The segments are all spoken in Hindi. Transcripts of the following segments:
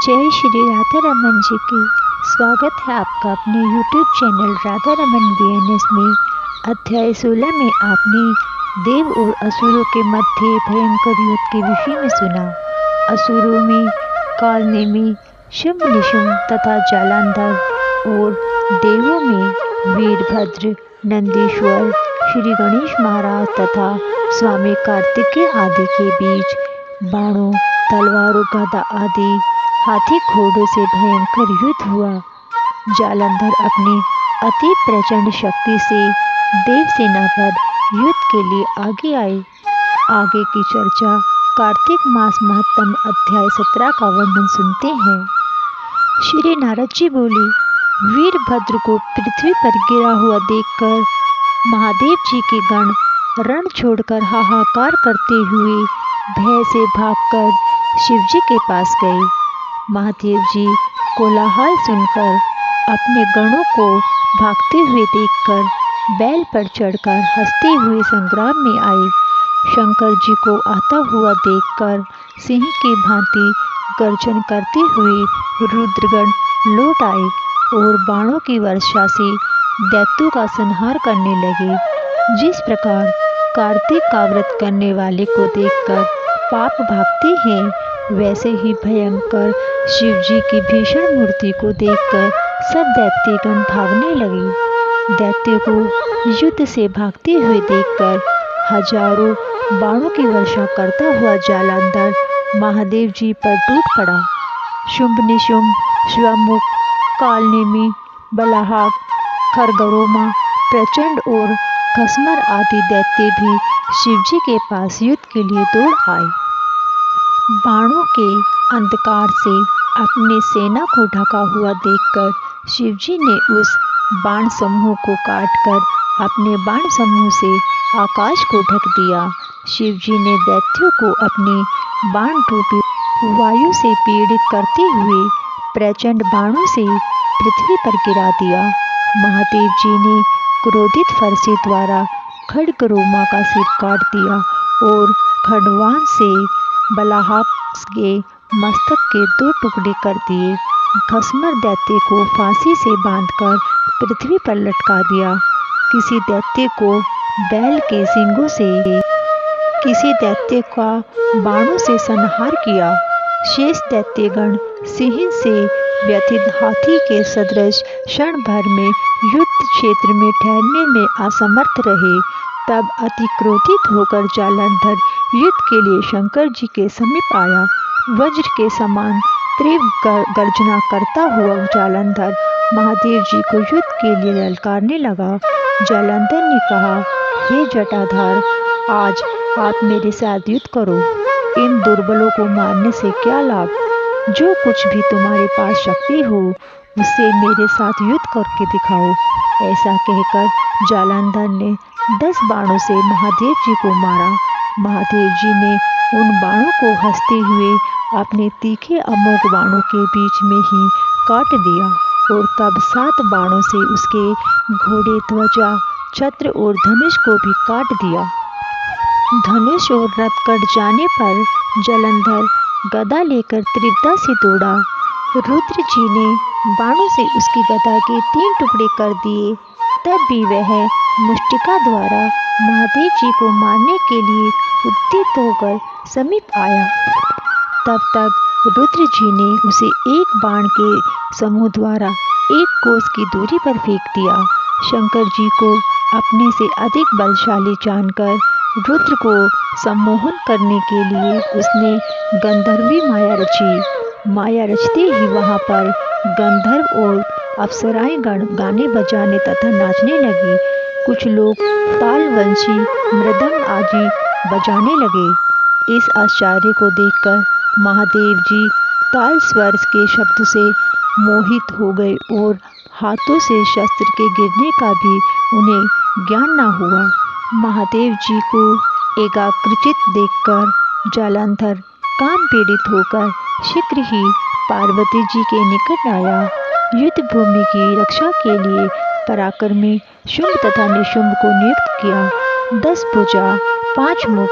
जय श्री राधा रमन जी की। स्वागत है आपका अपने YouTube channel Radha Raman VNS में। अध्याय 16 में आपने देव और असुरों के मध्य भयंकर युद्ध के विषय में सुना। असुरों में कालनेमी, शुंभ निशुंभ तथा जालंधर और देवों में वीरभद्र, नंदीश्वर, श्री गणेश महाराज तथा स्वामी कार्तिकेय आदि के बीच बाणों, तलवारों, गदा आदि हाथी घोड़ों से भयंकर युद्ध हुआ। जालंधर अपनी अति प्रचंड शक्ति से देव सेना पर युद्ध के लिए आगे आए। आगे की चर्चा कार्तिक मास महत्तम अध्याय 17 का वर्णन सुनते हैं। श्री नारद जी बोले, वीरभद्र को पृथ्वी पर गिरा हुआ देखकर महादेव जी के गण रण छोड़कर हाहाकार करते हुए भय से भागकर शिवजी के पास गए। महादेव जी कोलाहल सुनकर अपने गणों को भागते हुए देखकर बैल पर चढ़कर हंसते हुए संग्राम में आए। शंकर जी को आता हुआ देखकर सिंह की भांति गर्जन करते हुए रुद्रगण लौट आए और बाणों की वर्षा से दैत्यों का संहार करने लगे। जिस प्रकार कार्तिक का व्रत करने वाले को देखकर पाप भागते हैं, वैसे ही भयंकर शिव जी की भीषण मूर्ति को देखकर सब दैत्यगण भागने लगे। दैत्यों को युद्ध से भागते हुए देखकर हजारों बाणों की वर्षा करता हुआ जालंधर महादेव जी पर टूट पड़ा। शुंभ निशुंभ, श्वमुख, कालनेमी, बलाहाक, खरगरोमा, प्रचंड और खसमर आदि दैत्य भी शिवजी के पास युद्ध के लिए दौड़ आए। बाणों के अंधकार से अपने सेना को ढका हुआ देखकर शिवजी ने उस बाण समूह को काटकर अपने बाण समूह से आकाश को ढक दिया। शिवजी ने दैत्यों को अपने बाण रूपी वायु से पीड़ित करते हुए प्रचंड बाणों से पृथ्वी पर गिरा दिया। महादेव जी ने क्रोधित फरसे द्वारा खड्गरोमा का सिर काट दिया और खड्गवान से बलाहाक के मस्तक के 2 टुकड़े कर दिए। खसमर दैत्य को फांसी से बांधकर पृथ्वी पर लटका दिया। किसी दैत्य को बैल के सींगों से, किसी दैत्य का बाणों से संहार किया। शेष दैत्यगण सिंह से व्यथित हाथी के सदृश क्षण भर में युद्ध क्षेत्र में ठहरने में असमर्थ रहे। तब अति क्रोधित होकर जालंधर युद्ध के लिए शंकर जी के समीप आया। वज्र के समान तीव्र गर्जना करता हुआ जालंधर महादेव जी को युद्ध के लिए ललकारने लगा। जालंधर ने कहा, हे जटाधार, आज आप मेरे साथ युद्ध करो। इन दुर्बलों को मारने से क्या लाभ? जो कुछ भी तुम्हारे पास शक्ति हो उससे मेरे साथ युद्ध करके दिखाओ। ऐसा कहकर जालंधर ने 10 बाणों से महादेव जी को मारा। महादेव जी ने उन बाणों को हंसते हुए अपने तीखे अमोघ बाणों के बीच में ही काट दिया और तब 7 बाणों से उसके घोड़े, ध्वजा, छत्र और धनुष को भी काट दिया। धनुष और रथ कट जाने पर जालंधर गदा लेकर तीव्रता से दौड़ा। रुद्र जी ने बाणों से उसकी गदा के 3 टुकड़े कर दिए। तब भी वह मुष्टिका द्वारा महादेव जी को मारने के लिए उद्यत होकर समीप आया। तब तक रुद्र जी ने उसे एक बाण के समूह द्वारा 1 कोस की दूरी पर फेंक दिया। शंकर जी को अपने से अधिक बलशाली जानकर रुद्र को सम्मोहन करने के लिए उसने गंधर्वी माया रची। माया रचते ही वहाँ पर गंधर्व और अप्सराएं गाने बजाने तथा नाचने लगी। कुछ लोग तालवंशी, मृदंग आदि बजाने लगे। इस आश्चर्य को देखकर महादेव जी ताल स्वर के शब्द से मोहित हो गए और हाथों से शस्त्र के गिरने का भी उन्हें ज्ञान न हुआ। महादेव जी को एकाग्रचित देखकर जालंधर काम पीड़ित होकर शीघ्र ही पार्वती जी के निकट आया। युद्ध भूमि की रक्षा के लिए पराक्रमी शुंभ तथा निशुंभ को नियुक्त किया। 10 भुजा, 5 मुख,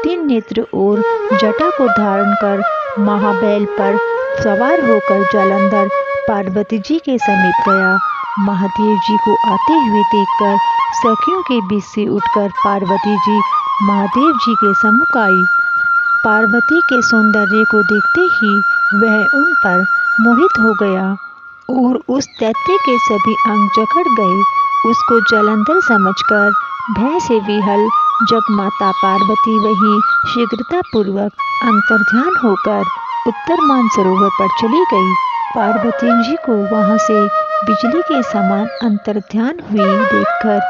3 नेत्र और जटा को धारण कर महाबैल पर सवार होकर जालंधर पार्वती जी के समीप गया। महादेव जी को आते हुए देखकर सखियों के बीच से उठकर पार्वती जी महादेव जी के सम्मुख आई। पार्वती के सौंदर्य को देखते ही वह उन पर मोहित हो गया और उस दैत्य के सभी अंग जकड़ गए। उसको जालंधर समझकर भय से विहल जगमाता पार्वती वही शीघ्रतापूर्वक अंतर्ध्यान होकर उत्तर मानसरोवर पर चली गई। पार्वती जी को वहां से बिजली के समान अंतर्ध्यान हुई देखकर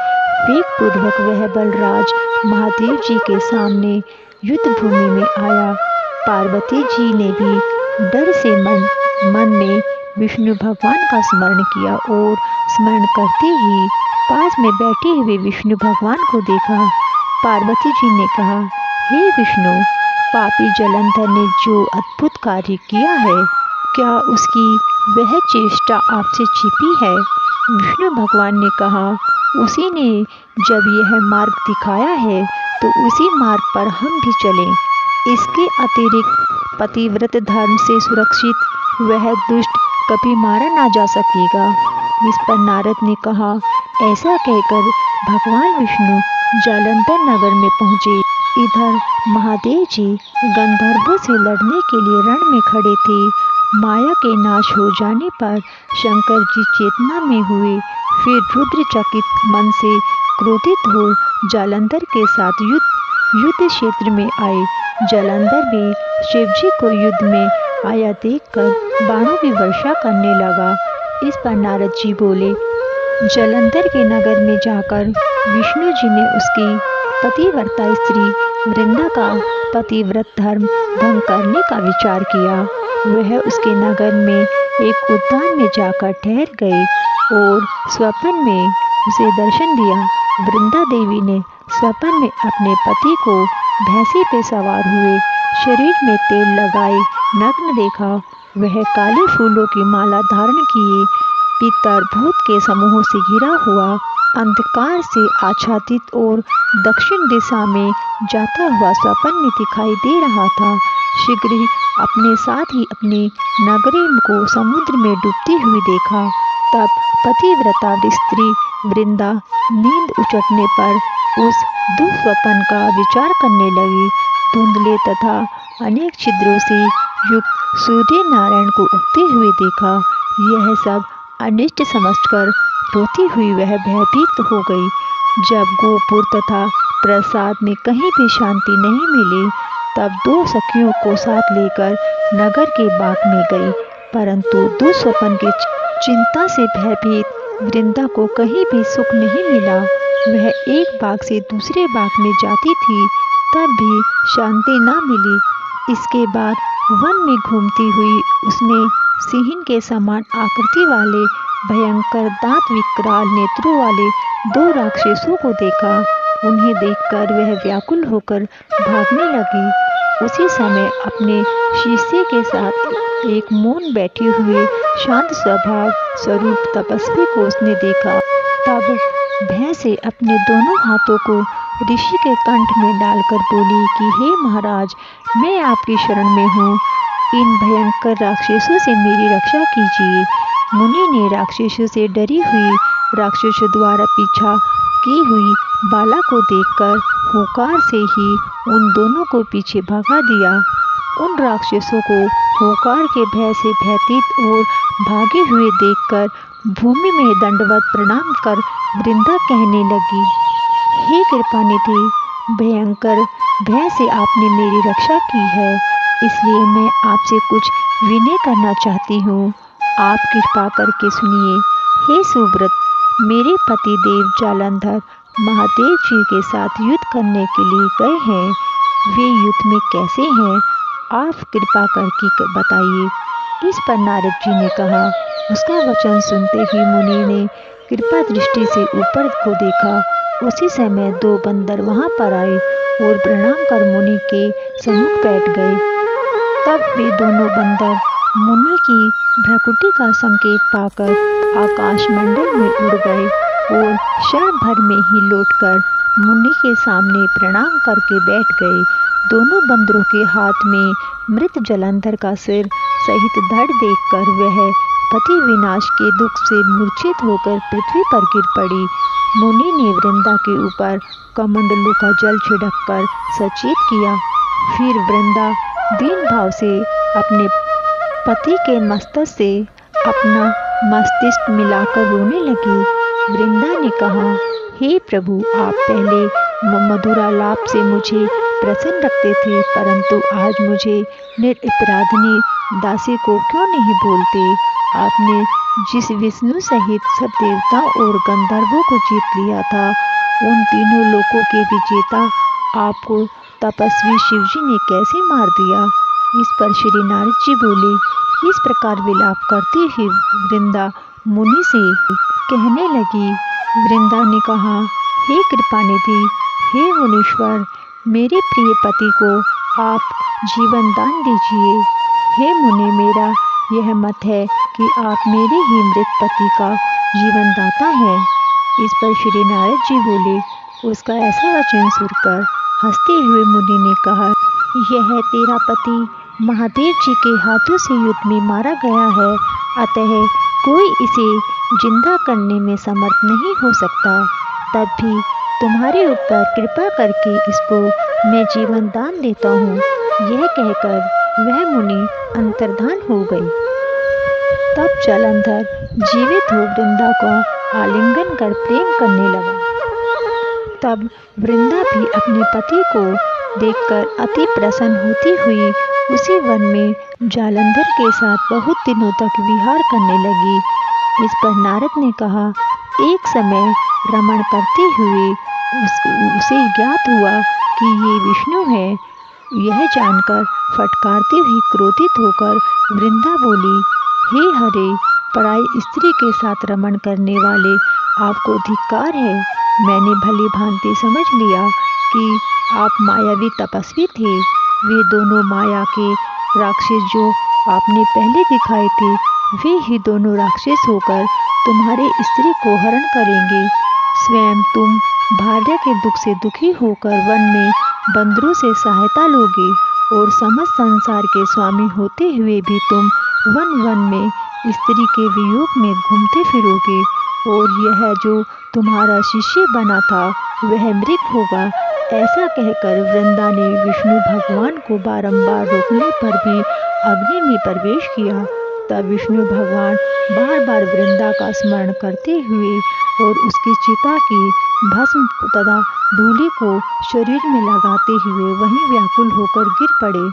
वेगपूर्वक वह बलराज महादेव जी के सामने युद्ध भूमि में आया। पार्वती जी ने भी डर से मन में विष्णु भगवान का स्मरण किया और स्मरण करते ही पास में बैठे हुए विष्णु भगवान को देखा। पार्वती जी ने कहा, हे विष्णु, पापी जालंधर ने जो अद्भुत कार्य किया है, क्या उसकी वह चेष्टा आपसे छिपी है? विष्णु भगवान ने कहा, उसी ने जब यह मार्ग दिखाया है तो उसी मार्ग पर हम भी चलें। इसके अतिरिक्त पतिव्रत धर्म से सुरक्षित वह दुष्ट कभी मारा ना जा सकेगा। इस पर नारद ने कहा, ऐसा कहकर भगवान विष्णु जालंधर नगर में पहुँचे। इधर महादेव जी गंधर्वों से लड़ने के लिए रण में खड़े थे। माया के नाश हो जाने पर शंकर जी चेतना में हुए, फिर रुद्र चकित मन से क्रोधित हो जालंधर के साथ युद्ध क्षेत्र में आए। जालंधर भी शिवजी को युद्ध में आया देखकर बाणों की वर्षा करने लगा। इस पर नारद जी बोले, जालंधर के नगर में जाकर विष्णु जी ने उसकी पतिव्रता स्त्री वृंदा का पतिव्रत धर्म भंग करने का विचार किया। वह उसके नगर में एक उद्यान में जाकर ठहर गए और स्वप्न में उसे दर्शन दिया। वृंदा देवी ने स्वप्न में अपने पति को भैंसे पे सवार हुए, शरीर में तेल लगाए नग्न देखा। वह काले फूलों की माला धारण किए पितर भूत के समूहों से घिरा हुआ अंधकार से आच्छादित और दक्षिण दिशा में जाता हुआ स्वप्न में दिखाई दे रहा था। शीघ्र ही अपने साथ ही अपनी नगरी को समुद्र में डूबती हुई देखा। तब पतिव्रता स्त्री वृंदा नींद उचटने पर उस दुस्वप्न का विचार करने लगी। धुंधले तथा अनेक छिद्रों से युक्त सूर्य नारायण को उगते हुए देखा। यह सब अनिष्ट समझकर रोती हुई वह भयभीत हो गई। जब गोपुर तथा प्रसाद में कहीं भी शांति नहीं मिली, तब दो सखियों को साथ लेकर नगर के बाग में गई, परंतु दुस्वप्न की चिंता से भयभीत वृंदा को कहीं भी सुख नहीं मिला। वह एक बाग से दूसरे बाग में जाती थी, तब भी शांति न मिली। इसके बाद वन में घूमती हुई उसने सिंह के समान आकृति वाले भयंकर दांत विकराल नेत्रों वाले दो राक्षसों को देखा। उन्हें देखकर वह व्याकुल होकर भागने लगी। उसी समय अपने शिष्य के साथ एक मौन बैठे हुए शांत स्वभाव स्वरूप तपस्वी को उसने देखा। तब भय से अपने दोनों हाथों को ऋषि के कंठ में डालकर बोली कि हे महाराज, मैं आपकी शरण में हूँ, इन भयंकर राक्षसों से मेरी रक्षा कीजिए। मुनि ने राक्षसों से डरी हुई राक्षसों द्वारा पीछा की हुई बाला को देखकर हुंकार से ही उन दोनों को पीछे भगा दिया। उन राक्षसों को हुंकार के भय से भयभीत और भागे हुए देखकर भूमि में दंडवत प्रणाम कर वृंदा कहने लगी, हे कृपानिधि, भयंकर भय से आपने मेरी रक्षा की है, इसलिए मैं आपसे कुछ विनय करना चाहती हूँ। आप कृपा करके सुनिए। हे सुव्रत, मेरे पति देव जालंधर महादेव जी के साथ युद्ध करने के लिए गए हैं। वे युद्ध में कैसे हैं, आप कृपा करके बताइए। इस पर नारद जी ने कहा। उसका वचन सुनते ही मुनि ने कृपा दृष्टि से ऊपर को देखा। उसी समय दो बंदर वहां पर आए और प्रणाम कर मुनि के सम्मुख बैठ गए। तब वे दोनों बंदर मुनि की भ्रकुटी का संकेत पाकर आकाश मंडल में उड़ गए और क्षण भर में ही लौटकर मुनि के सामने प्रणाम करके बैठ गए। दोनों बंदरों के हाथ में मृत जलंधर का सिर सहित धड़ देखकर वह पति विनाश के दुख से मूर्छित होकर पृथ्वी पर गिर पड़ी। मुनि ने वृंदा के ऊपर कमंडलों का जल छिड़ककर सचेत किया। फिर वृंदा दीन भाव से अपने पति के मस्तक से अपना मस्तिष्क मिलाकर रोने लगी। वृंदा ने कहा, हे प्रभु, आप पहले मधुरालाप से मुझे प्रसन्न रखते थे, परंतु आज मुझे निरपराधिनी दासी को क्यों नहीं बोलते? आपने जिस विष्णु सहित सब देवताओं और गंधर्वों को जीत लिया था, उन तीनों लोकों के विजेता आपको तपस्वी शिवजी ने कैसे मार दिया? इस पर श्री नारद जी बोले। इस प्रकार विलाप करती हुई वृंदा मुनि से कहने लगी। वृंदा ने कहा, हे कृपानिधि, हे मुनीश्वर, मेरे प्रिय पति को आप जीवन दान दीजिए। हे मुनि, मेरा यह मत है कि आप मेरे ही मृत पति का जीवन दाता हैं। इस पर श्री नारद जी बोले। उसका ऐसा वचन सुनकर हंसते हुए मुनि ने कहा, यह तेरा पति महादेव जी के हाथों से युद्ध में मारा गया है, अतः कोई इसे जिंदा करने में समर्थ नहीं हो सकता। तब भी तुम्हारे ऊपर कृपा करके इसको मैं जीवन दान देता हूँ। यह कहकर वह मुनि अंतर्धान हो गई। तब जलंधर जीवित हो वृंदा को आलिंगन कर प्रेम करने लगा। तब वृंदा भी अपने पति को देखकर अति प्रसन्न होती हुई उसी वन में जालंधर के साथ बहुत दिनों तक विहार करने लगी। इस पर नारद ने कहा, एक समय रमण करते हुए उसे ज्ञात हुआ कि ये विष्णु है। यह जानकर फटकारती हुई क्रोधित होकर वृंदा बोली, हे हरे, पराई स्त्री के साथ रमण करने वाले, आपको धिक्कार है। मैंने भली भांति समझ लिया कि आप मायावी तपस्वी थे। वे दोनों माया के राक्षस जो आपने पहले दिखाए थे, वे ही दोनों राक्षस होकर तुम्हारे स्त्री को हरण करेंगे। स्वयं तुम भार्या के दुख से दुखी होकर वन में बंदरों से सहायता लोगे और समस्त संसार के स्वामी होते हुए भी तुम वन वन में स्त्री के वियोग में घूमते फिरोगे, और यह जो तुम्हारा शिष्य बना था वह मृत होगा। ऐसा कहकर वृंदा ने विष्णु भगवान को बारंबार रोकने पर भी अग्नि में प्रवेश किया। तब विष्णु भगवान बार बार वृंदा का स्मरण करते हुए और उसकी चिता की भस्म तथा धूलि को शरीर में लगाते हुए वहीं व्याकुल होकर गिर पड़े।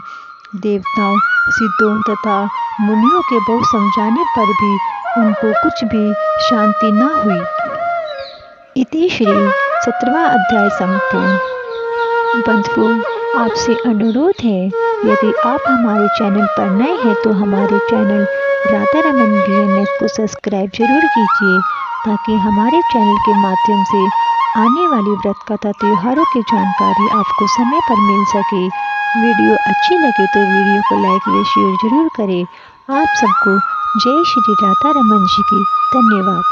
देवताओं, सिद्धों तथा मुनियों के बहुत समझाने पर भी उनको कुछ भी शांति न हुई। इति श्री 17वां अध्याय संपूर्ण। बंधुओं, आपसे अनुरोध है, यदि आप हमारे चैनल पर नए हैं तो हमारे चैनल राधा रमन VNS को सब्सक्राइब जरूर कीजिए, ताकि हमारे चैनल के माध्यम से आने वाली व्रत कथा त्योहारों की जानकारी आपको समय पर मिल सके। वीडियो अच्छी लगे तो वीडियो को लाइक व शेयर जरूर करें। आप सबको जय श्री राधा रमन जी की धन्यवाद।